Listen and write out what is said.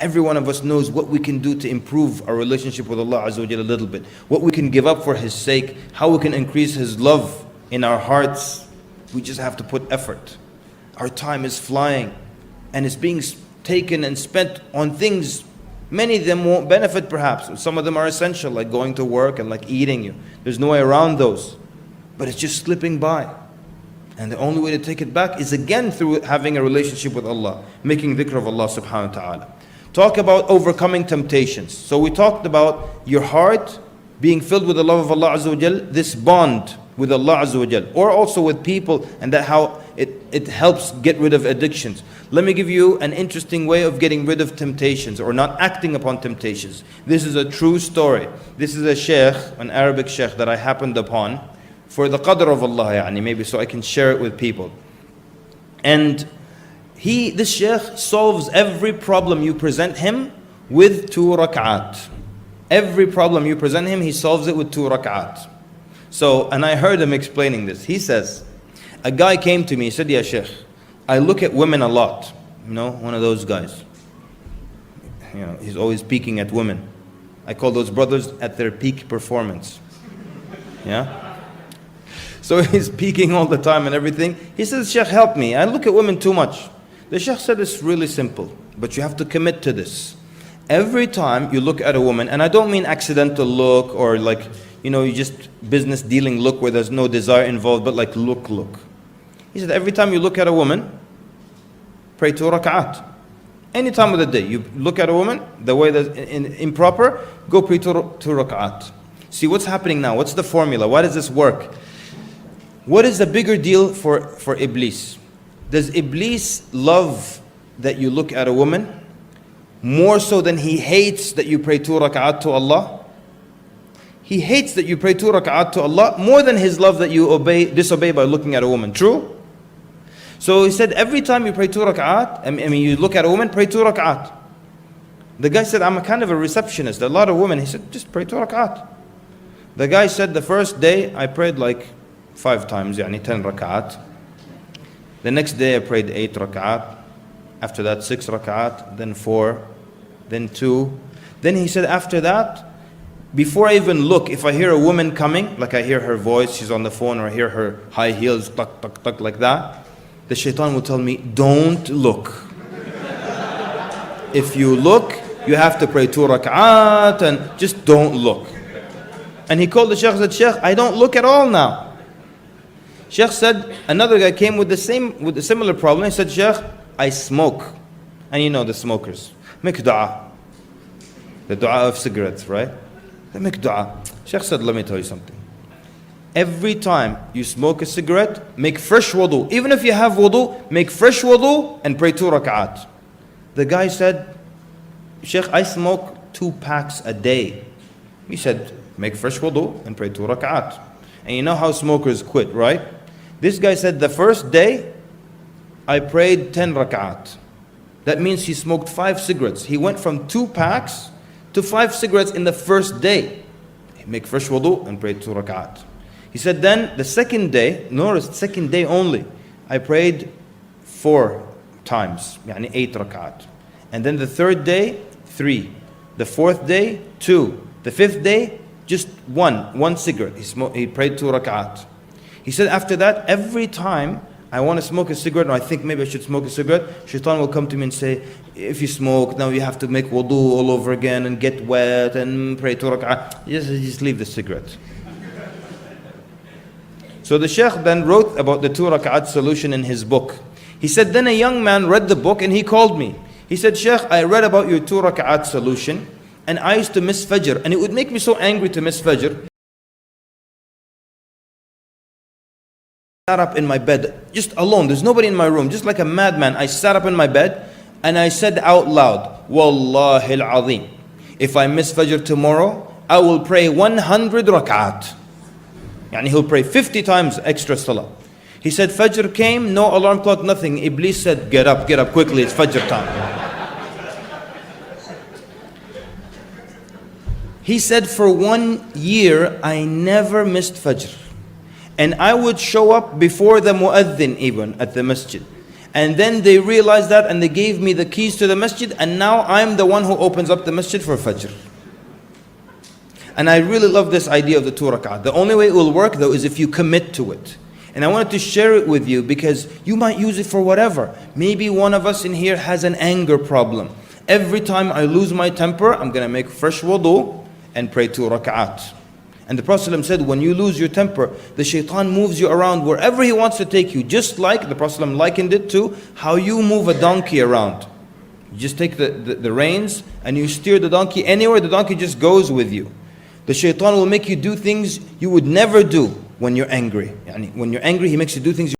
Every one of us knows what we can do to improve our relationship with Allah Azza wa Jalla a little bit. What we can give up for His sake. How we can increase His love in our hearts. We just have to put effort. Our time is flying and it's being taken and spent on things. Many of them won't benefit perhaps. Some of them are essential, like going to work and like eating. There's no way around those. But it's just slipping by. And the only way to take it back is again through having a relationship with Allah. Making dhikr of Allah subhanahu wa ta'ala. Talk about overcoming temptations. So we talked about your heart being filled with the love of Allah Azza wa Jal. This bond with Allah Azza wa Jal. Or also with people, and that how it helps get rid of addictions. Let me give you an interesting way of getting rid of temptations or not acting upon temptations. This is a true story. This is a sheikh, an Arabic sheikh that I happened upon for the qadr of Allah, maybe so I can share it with people. And this sheikh solves every problem you present him with 2 rak'at. Every problem you present him, he solves it with 2 rak'at. So, and I heard him explaining this. He says, a guy came to me, he said, "Ya Sheikh, I look at women a lot." One of those guys. He's always peeking at women. I call those brothers at their peak performance. Yeah? So he's peeking all the time and everything. He says, "Sheikh, help me. I look at women too much." The Sheikh said, "It's really simple, but you have to commit to this. Every time you look at a woman," and I don't mean accidental look or like, you just business dealing look where there's no desire involved, but like look. He said, every time you look at a woman, pray 2 rak'at. Any time of the day, you look at a woman, the way that's improper, go pray 2 rak'at. See what's happening now. What's the formula? Why does this work? What is the bigger deal for Iblis? Does Iblis love that you look at a woman more so than he hates that you pray 2 rak'at to Allah? He hates that you pray 2 rak'at to Allah more than his love that you disobey by looking at a woman. True? So he said, every time you pray 2 rak'at, you look at a woman, pray 2 rak'at. The guy said, I'm a kind of a receptionist. There are a lot of women. He said, just pray 2 rak'at. The guy said, the first day I prayed like 5 times, 10 rak'at. The next day I prayed 8 rak'at. After that 6 rak'at, then 4, then 2. Then he said, after that, before I even look, if I hear a woman coming, like I hear her voice, she's on the phone, or I hear her high heels, tuck, tuck, tuck, like that, the shaitan will tell me, don't look. If you look, you have to pray 2 rak'at, and just don't look. And he called the sheikh and said, Sheikh, I don't look at all now. Sheikh said, another guy came with a similar problem. He said, Sheikh, I smoke. And the smokers. Make dua. The dua of cigarettes, right? They make dua. Sheikh said, let me tell you something. Every time you smoke a cigarette, make fresh wudu. Even if you have wudu, make fresh wudu and pray 2 rak'at. The guy said, Sheikh, I smoke 2 packs a day. He said, make fresh wudu and pray 2 rak'at. And you know how smokers quit, right? This guy said, the first day, I prayed 10 rak'at. That means he smoked 5 cigarettes. He went from 2 packs to 5 cigarettes in the first day. Make fresh wudu and pray 2 rak'at. He said then the second day, notice second day only, I prayed 4 times, 8 rak'at. And then the third day, 3. The fourth day, 2. The fifth day, just 1 cigarette. He prayed 2 rak'at. He said after that, every time I want to smoke a cigarette, or I think maybe I should smoke a cigarette, shaitan will come to me and say, if you smoke, now you have to make wudu all over again and get wet and pray 2 rak'at. Just leave the cigarette. So the sheikh then wrote about the 2 rak'at solution in his book. He said, then a young man read the book and he called me. He said, Sheikh, I read about your 2 rak'at solution and I used to miss Fajr. And it would make me so angry to miss Fajr. I sat up in my bed, just alone. There's nobody in my room. Just like a madman, I sat up in my bed and I said out loud, Wallahi al-Azim, if I miss Fajr tomorrow, I will pray 100 rak'at. He'll pray 50 times extra salah. He said, Fajr came, no alarm clock, nothing. Iblis said, get up quickly, it's Fajr time. He said, for 1 year, I never missed Fajr. And I would show up before the mu'adhin even at the masjid. And then they realized that and they gave me the keys to the masjid, and now I'm the one who opens up the masjid for Fajr. And I really love this idea of the 2 rak'ah. The only way it will work though is if you commit to it. And I wanted to share it with you because you might use it for whatever. Maybe one of us in here has an anger problem. Every time I lose my temper, I'm going to make fresh wudu and pray 2 rak'at. And the Prophet ﷺ said, when you lose your temper, the shaitan moves you around wherever he wants to take you. Just like the Prophet ﷺ likened it to how you move a donkey around. You just take the reins and you steer the donkey anywhere, the donkey just goes with you. The shaitan will make you do things you would never do when you're angry. When you're angry, he makes you do things